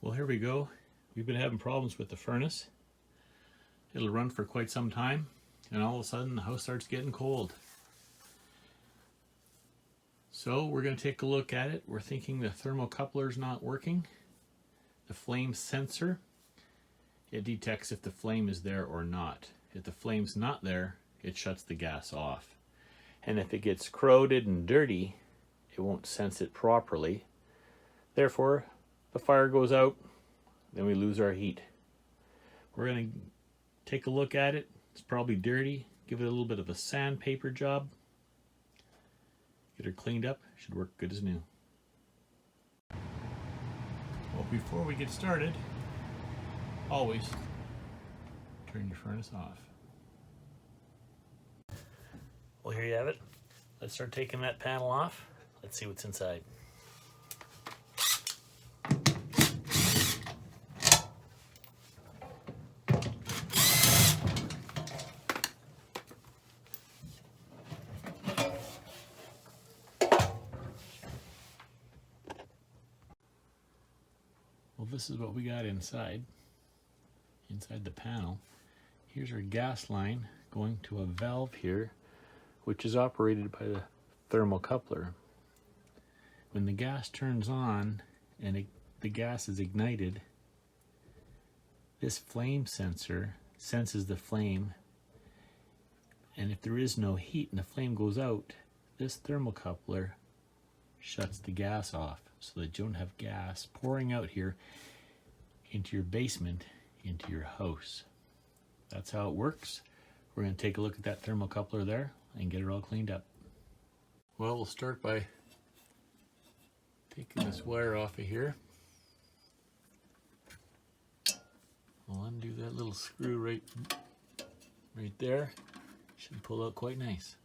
Well, here we go. We've been having problems with the furnace. It'll run for quite some time, and all of a sudden the house starts getting cold. So we're going to take a look at it. We're thinking the thermocoupler's not working. The flame sensor, it detects if the flame is there or not. If the flame's not there, it shuts the gas off. And if it gets corroded and dirty, it won't sense it properly. Therefore, the fire goes out, then we lose our heat. We're going to take a look at it. It's probably dirty. Give it a little bit of a sandpaper job. Get her cleaned up. Should work good as new. Well, before we get started, always turn your furnace off. Well, here you have it. Let's start taking that panel off. Let's see what's inside. Well, this is what we got inside the panel. Here's our gas line going to a valve here, which is operated by the thermocoupler. When the gas turns on and the gas is ignited, this flame sensor senses the flame, and if there is no heat and the flame goes out, this thermocoupler shuts the gas off so that you don't have gas pouring out here into your basement, into your house. That's how it works. We're going to take a look at that thermocoupler there and get it all cleaned up. Well, we'll start by taking this wire off of here. We'll undo that little screw right there. Should pull out quite nice.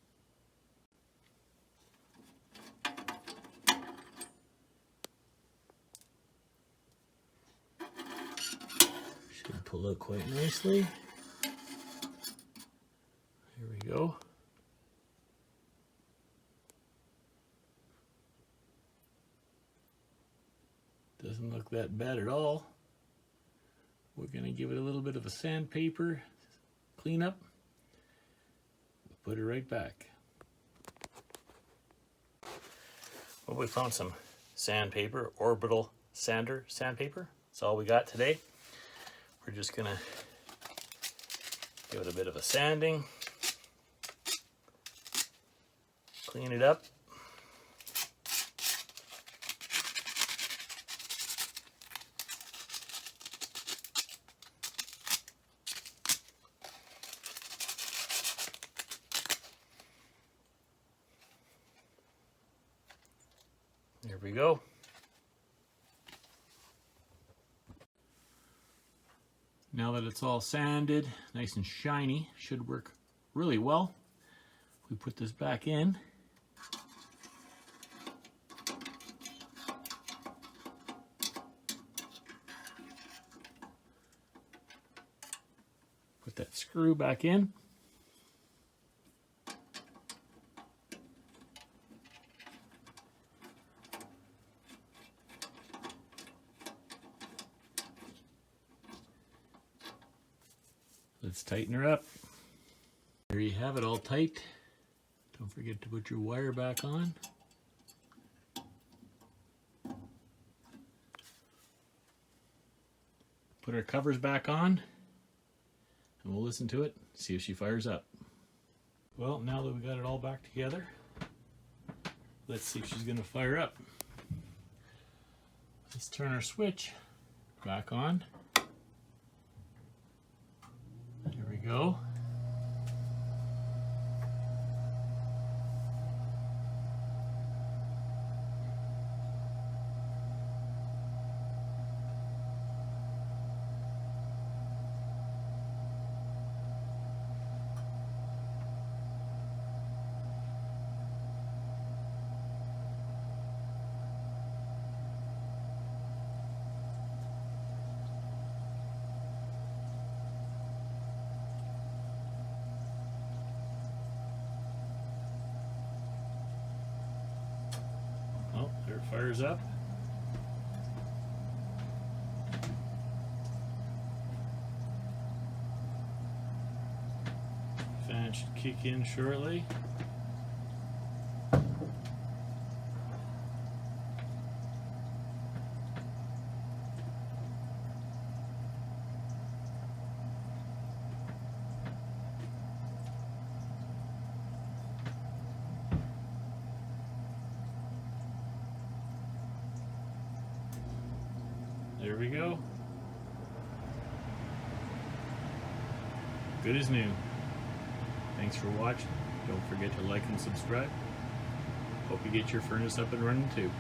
Should pull out quite nicely. Here we go. Doesn't look that bad at all. We're going to give it a little bit of a sandpaper cleanup. Put it right back. Well, we found some sandpaper, orbital sandpaper. That's all we got today. We're just going to give it a bit of a sanding. Clean it up. There we go. Now that it's all sanded, nice and shiny, should work really well. We put this back in. Put that screw back in. Let's tighten her up. There you have it, all tight. Don't forget to put your wire back on. Put our covers back on, and we'll listen to it, see if she fires up. Well, now that we got it all back together, let's see if she's going to fire up. Let's turn our switch back on. There we go. Oh, there it fires up. That should kick in shortly. There we go. Good as new. Thanks for watching. Don't forget to like and subscribe. Hope you get your furnace up and running too.